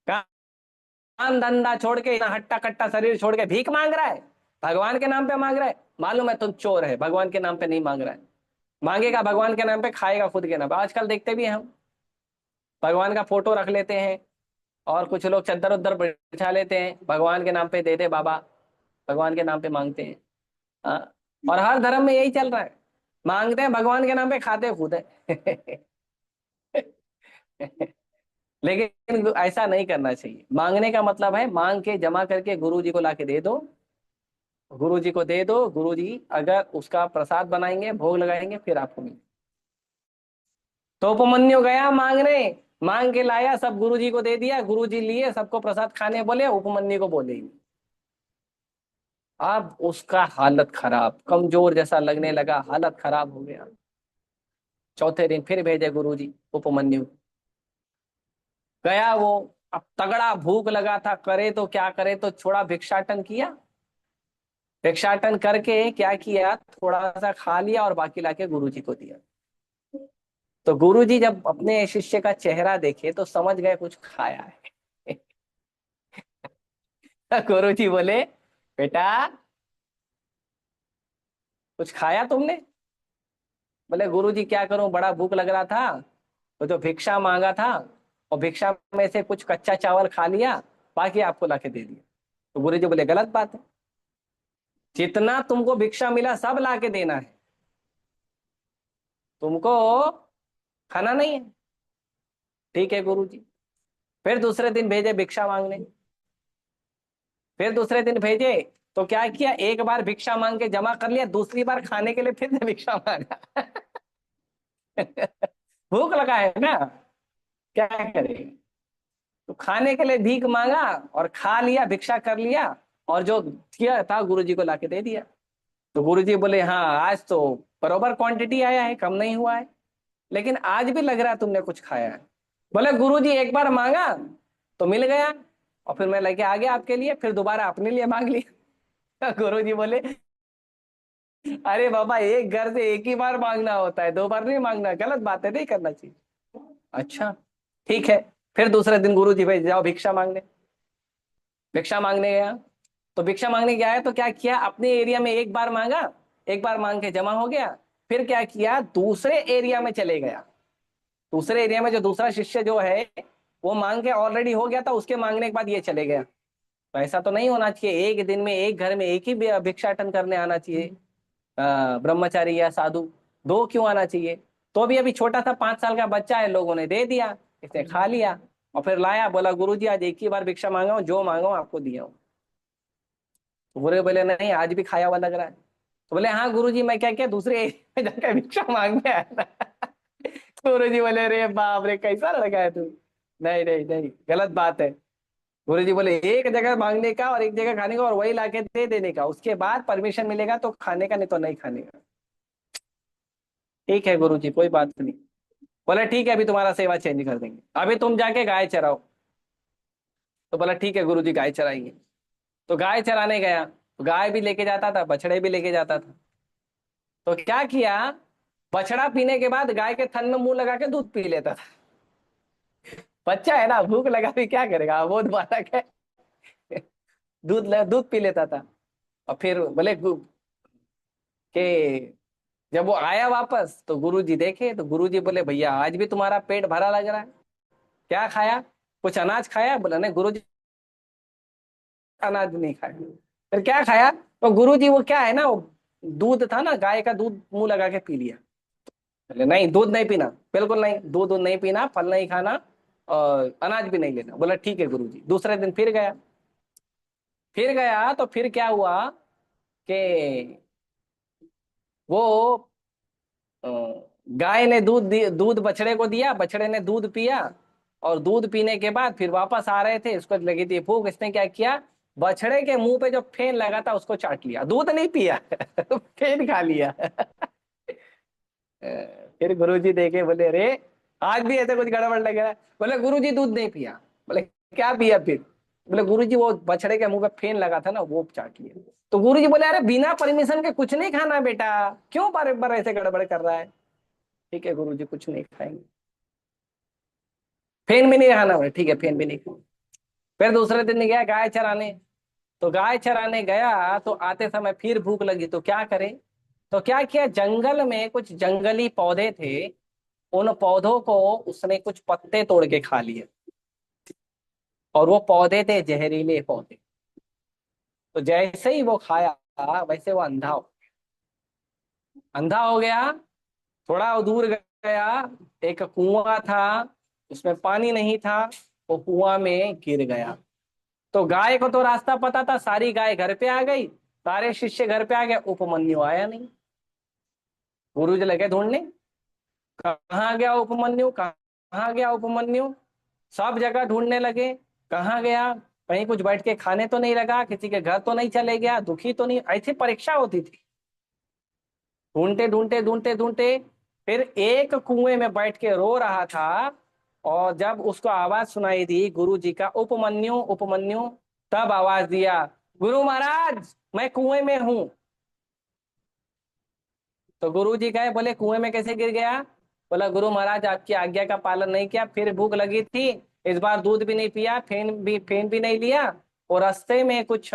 काम धंधा छोड़ के, इतना हट्टा कट्टा शरीर छोड़ के भीख मांग रहा है, भगवान के नाम पे मांग रहा है। मालूम है तुम चोर है, भगवान के नाम पे नहीं मांग रहा है। मांगेगा भगवान के नाम पे, खाएगा खुद के नाम पे। आजकल देखते भी हैं हम, भगवान का फोटो रख लेते हैं और कुछ लोग चद्दर उद्दर बिछा लेते हैं, भगवान के नाम पे दे दे बाबा, भगवान के नाम पे मांगते हैं। हाँ, और हर धर्म में यही चल रहा है, मांगते हैं भगवान के नाम पे, खाते खुद है। लेकिन ऐसा नहीं करना चाहिए। मांगने का मतलब है मांग के जमा करके गुरु जी को लाके दे दो, गुरु जी को दे दो, गुरु जी अगर उसका प्रसाद बनाएंगे, भोग लगाएंगे, फिर आपको मिले। तो उपमन्यु गया मांगने, मांग के लाया, सब गुरु जी को दे दिया, गुरु जी लिए, सबको प्रसाद खाने बोले, उपमन्यु को बोले। अब उसका हालत खराब, कमजोर जैसा लगने लगा, हालत खराब हो गया। चौथे दिन फिर भेजे गुरु जी उपमन्यु। गया वो, अब तगड़ा भूख लगा था, करे तो क्या करे, तो थोड़ा भिक्षाटन किया। भिक्षाटन करके क्या किया, थोड़ा सा खा लिया और बाकी लाके गुरु जी को दिया। तो गुरु जी जब अपने शिष्य का चेहरा देखे तो समझ गए कुछ खाया है। गुरु जी बोले, बेटा कुछ खाया तुमने? बोले गुरु जी क्या करूं, बड़ा भूख लग रहा था, तो जो भिक्षा मांगा था और भिक्षा में से कुछ कच्चा चावल खा लिया, बाकी आपको लाके दे दिया। तो गुरु जी बोले गलत बात है, जितना तुमको भिक्षा मिला सब लाके देना है, तुमको खाना नहीं है। ठीक है गुरु जी। फिर दूसरे दिन भेजे भिक्षा मांगने, फिर दूसरे दिन भेजे, तो क्या किया, एक बार भिक्षा मांग के जमा कर लिया, दूसरी बार खाने के लिए फिर से भिक्षा मांगा। भूख लगा है ना, क्या करें। तो खाने के लिए भीख मांगा और खा लिया, भिक्षा कर लिया, और जो किया था गुरु जी को लाके दे दिया। तो गुरु जी बोले हाँ, आज तो बराबर क्वांटिटी आया है, कम नहीं हुआ है, लेकिन आज भी लग रहा है तुमने कुछ खाया है। बोले गुरु जी एक बार मांगा तो मिल गया, और फिर मैं लेके आ गया आपके लिए, फिर दोबारा अपने लिए मांग लिया। गुरु जी बोले अरे बाबा, एक घर से एक ही बार मांगना होता है, दो बार नहीं मांगना, गलत बात है, नहीं करना चाहिए। अच्छा ठीक है। फिर दूसरे दिन गुरु जी भाई जाओ भिक्षा मांगने, भिक्षा मांगने गया। तो भिक्षा मांगने गया है तो क्या किया, अपने एरिया में एक बार मांगा, एक बार मांग के जमा हो गया। फिर क्या किया, दूसरे एरिया में चले गया, दूसरे एरिया में जो दूसरा शिष्य जो है वो मांग के ऑलरेडी हो गया था, उसके मांगने के बाद ये चले गया। तो ऐसा तो नहीं होना चाहिए, एक दिन में एक घर में एक ही भिक्षाटन करने आना चाहिए ब्रह्मचारी या साधु, दो क्यों आना चाहिए। तो भी अभी छोटा था, 5 साल का बच्चा है, लोगों ने दे दिया, इसने खा लिया और फिर लाया, बोला गुरुजी आज एक ही बार भिक्षा मांगा हूं, जो मांगा हूं आपको दिया हूं। तो बुरे बोले नहीं, आज भी खाया हुआ लग रहा है। तो बोले हाँ गुरुजी, मैं क्या क्या दूसरे एरिया में जाकर भिक्षा मांगने आया था। तो गुरुजी बोले रे बाप रे, कैसा लगा है तू, नहीं नहीं नहीं, गलत बात है। गुरुजी बोले एक जगह मांगने का और एक जगह खाने का, और वही लाके दे देने का, उसके बाद परमिशन मिलेगा तो खाने का, नहीं तो नहीं खाने का। ठीक है गुरुजी, कोई बात नहीं। बोला ठीक है, अभी तुम्हारा सेवा चेंज कर देंगे, अभी तुम जाके गाय चराओ। तो बोला ठीक है गुरुजी, गाय चराएंगे। तो गाय चराने गया, तो गाय भी लेके जाता था, बछड़े भी लेके जाता था। तो क्या किया, बछड़ा पीने के बाद गाय के थन में मुंह लगा के दूध पी लेता था। बच्चा है ना, भूख लगा भी क्या करेगा, वो बालक है। दूध पी लेता था। और फिर बोले कि जब वो आया वापस तो गुरुजी देखे, तो गुरुजी बोले भैया आज भी तुम्हारा पेट भरा लग रहा है, क्या खाया, कुछ अनाज खाया? बोला नहीं गुरुजी, अनाज नहीं खाया। फिर क्या खाया? तो गुरुजी वो क्या है ना, वो दूध था ना, गाय का दूध मुंह लगा के पी लिया। बोले नहीं, दूध नहीं पीना, बिल्कुल नहीं, दूध नहीं पीना, फल नहीं खाना और अनाज भी नहीं लेना। बोला ठीक है गुरुजी। दूसरे दिन फिर गया, फिर गया तो फिर क्या हुआ कि वो अ, गाय ने दूध बछड़े को दिया, बछड़े ने दूध पिया, और दूध पीने के बाद फिर वापस आ रहे थे, उसको लगी थी भूख, इसने क्या किया, बछड़े के मुंह पे जो फेन लगा था उसको चाट लिया, दूध नहीं पिया। फेन खा लिया। फिर गुरुजी देखे, बोले रे आज भी ऐसे कुछ गड़बड़ लग रहा है। बोले गुरुजी दूध नहीं पिया। बोले क्या पिया फिर? बोले गुरुजी वो बछड़े के मुंह पे फेन लगा था ना, वो चाट लिया। तो गुरुजी बोले अरे बिना परमिशन के कुछ नहीं खाना बेटा, क्यों बार बार ऐसे गड़बड़ कर रहा है? ठीक है गुरुजी, कुछ नहीं खाएंगे। फेन भी नहीं खाना, बोले ठीक है फेन भी नहीं खाऊंगा। फिर दूसरे दिन गया गाय चराने, तो गाय चराने गया तो आते समय फिर भूख लगी, तो क्या करे, तो क्या किया, जंगल में कुछ जंगली पौधे थे, उन पौधों को उसने कुछ पत्ते तोड़ के खा लिए, और वो पौधे थे जहरीले पौधे। तो जैसे ही वो खाया वैसे वो अंधा हो गया। थोड़ा दूर गया, एक कुआं था, उसमें पानी नहीं था, वो कुआं में गिर गया। तो गाय को तो रास्ता पता था, सारी गाय घर पे आ गई, सारे शिष्य घर पे आ गए, उपमन्यु आया नहीं। गुरु जी लगे ढूंढने, कहाँ गया उपमन्यु, कहाँ गया उपमन्यु, सब जगह ढूंढने लगे, कहाँ गया, कहीं कुछ बैठ के खाने तो नहीं लगा, किसी के घर तो नहीं चले गया, दुखी तो नहीं, ऐसी परीक्षा होती थी। ढूंढते ढूंढते ढूंढते ढूंढते फिर एक कुएं में बैठ के रो रहा था, और जब उसको आवाज सुनाई दी गुरु जी का, उपमन्यु उपमन्यु, तब आवाज दिया, गुरु महाराज मैं कुएं में हूं। तो गुरु जी गए, बोले कुएं में कैसे गिर गया, बोला गुरु महाराज आपकी आज्ञा का पालन नहीं किया, फिर भूख लगी थी, इस बार दूध भी नहीं पिया, फेन भी नहीं लिया, और रास्ते में कुछ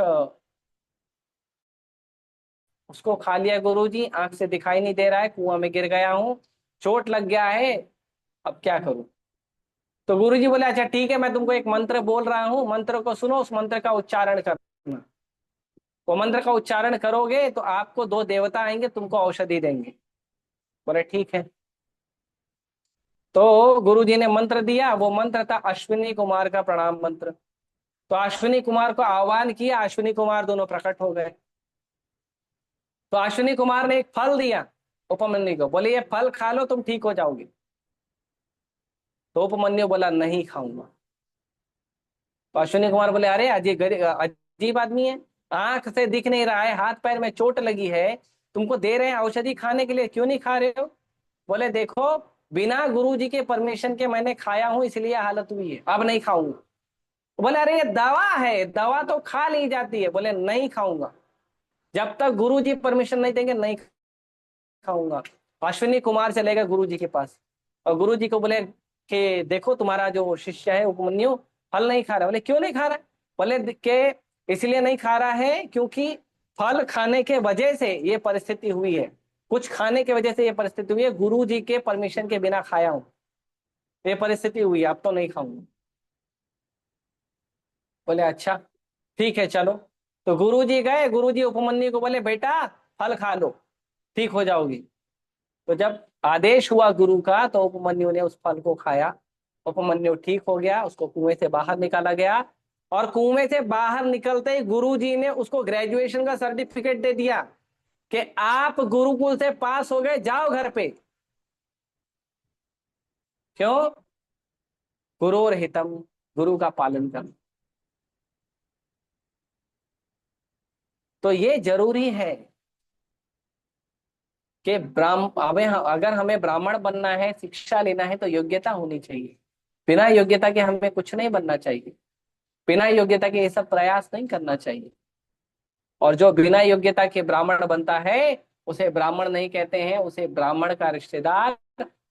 उसको खा लिया गुरु जी, आंख से दिखाई नहीं दे रहा है, कुआं में गिर गया हूँ, चोट लग गया है, अब क्या करूं। तो गुरु जी बोले अच्छा ठीक है, मैं तुमको एक मंत्र बोल रहा हूँ, मंत्र को सुनो, उस मंत्र का उच्चारण करना, वो मंत्र का उच्चारण करोगे तो आपको दो देवता आएंगे, तुमको औषधि देंगे। बोले ठीक है। तो गुरु जी ने मंत्र दिया, वो मंत्र था अश्विनी कुमार का प्रणाम मंत्र। तो अश्विनी कुमार को आह्वान किया, अश्विनी कुमार दोनों प्रकट हो गए। तो अश्विनी कुमार ने एक फल दिया उपमन्यु को, बोले ये फल खा लो तुम ठीक हो जाओगे। तो उपमन्यु बोला नहीं खाऊंगा। तो अश्विनी कुमार बोले अरे अजीब आदमी है, आंख से दिख नहीं रहा है, हाथ पैर में चोट लगी है, तुमको दे रहे हैं औषधि खाने के लिए, क्यों नहीं खा रहे हो। बोले देखो बिना गुरु जी के परमिशन के मैंने खाया हूं, इसलिए हालत हुई है, अब नहीं खाऊंगा। बोले अरे ये दवा है, दवा तो खा ली जाती है। बोले नहीं खाऊंगा, जब तक गुरु जी परमिशन नहीं देंगे नहीं खाऊंगा। अश्विनी कुमार चले गए गुरु जी के पास, और गुरु जी को बोले कि देखो तुम्हारा जो शिष्य है उपमन्यु फल नहीं खा रहा। बोले क्यों नहीं खा रहा है, बोले कि इसलिए नहीं खा रहा है क्योंकि फल खाने के वजह से ये परिस्थिति हुई है, कुछ खाने की वजह से ये परिस्थिति हुई है, गुरु जी के परमिशन के बिना खाया हूं, ये परिस्थिति हुई है, अब तो नहीं खाऊंगा। बोले अच्छा ठीक है चलो। तो गुरु जी गए, गुरु जी उपमन्यु को बोले बेटा फल खा लो ठीक हो जाओगी। तो जब आदेश हुआ गुरु का तो उपमन्यु ने उस फल को खाया, उपमन्यु ठीक हो गया, उसको कुएं से बाहर निकाला गया, और कुएं से बाहर निकलते ही गुरु जी ने उसको ग्रेजुएशन का सर्टिफिकेट दे दिया कि आप गुरुकुल से पास हो गए, जाओ घर पे। क्यों, गुरुर हितम, गुरु का पालन करना। तो ये जरूरी है कि अगर हमें ब्राह्मण बनना है, शिक्षा लेना है, तो योग्यता होनी चाहिए। बिना योग्यता के हमें कुछ नहीं बनना चाहिए, बिना योग्यता के ये सब प्रयास नहीं करना चाहिए। और जो बिना योग्यता के ब्राह्मण बनता है उसे ब्राह्मण नहीं कहते हैं, उसे ब्राह्मण का रिश्तेदार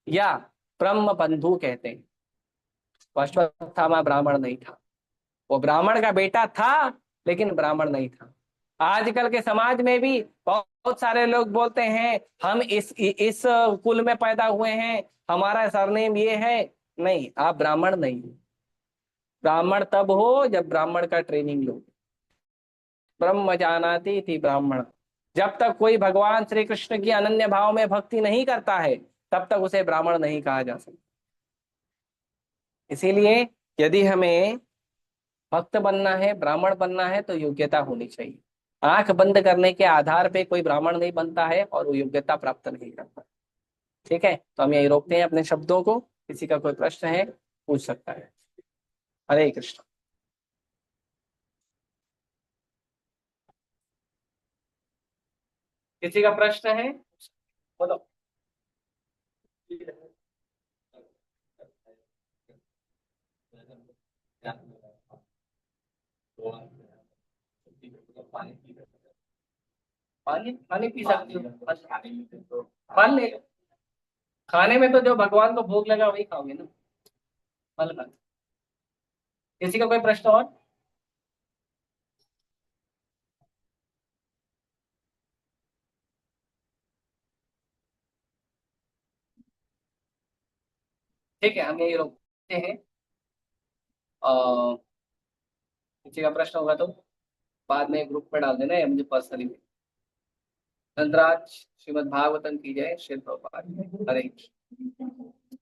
या ब्रह्म बंधु कहते हैं। अश्वत्थामा ब्राह्मण नहीं था, वो ब्राह्मण का बेटा था लेकिन ब्राह्मण नहीं था। आजकल के समाज में भी बहुत सारे लोग बोलते हैं हम इस कुल में पैदा हुए हैं, हमारा सरनेम ये है। नहीं, आप ब्राह्मण नहीं हो। ब्राह्मण तब हो जब ब्राह्मण का ट्रेनिंग लो। ब्रह्म जानाति थी ब्राह्मण, जब तक कोई भगवान श्री कृष्ण की अनन्य भाव में भक्ति नहीं करता है तब तक उसे ब्राह्मण नहीं कहा जा सकता। इसीलिए यदि हमें भक्त बनना है, ब्राह्मण बनना है, तो योग्यता होनी चाहिए। आंख बंद करने के आधार पे कोई ब्राह्मण नहीं बनता है और वो योग्यता प्राप्त नहीं करता। ठीक है, तो हम यही रोकते हैं अपने शब्दों को, किसी का कोई प्रश्न है पूछ सकता है। हरे कृष्ण। किसी का प्रश्न है, बोलो। पानी पानी पी सकते हो, फल ले लो। खाने में तो जो भगवान को भोग लगा वही खाओगे ना। मलमल। किसी का कोई प्रश्न और? ठीक है, हम यही रोकते हैं। किसी का प्रश्न होगा तो बाद में ग्रुप में डाल देना या मुझे पर्सनली। धनराज, श्रीमद् भागवतम की जय, श्री प्रभुपाद की जय। हरे कृष्ण।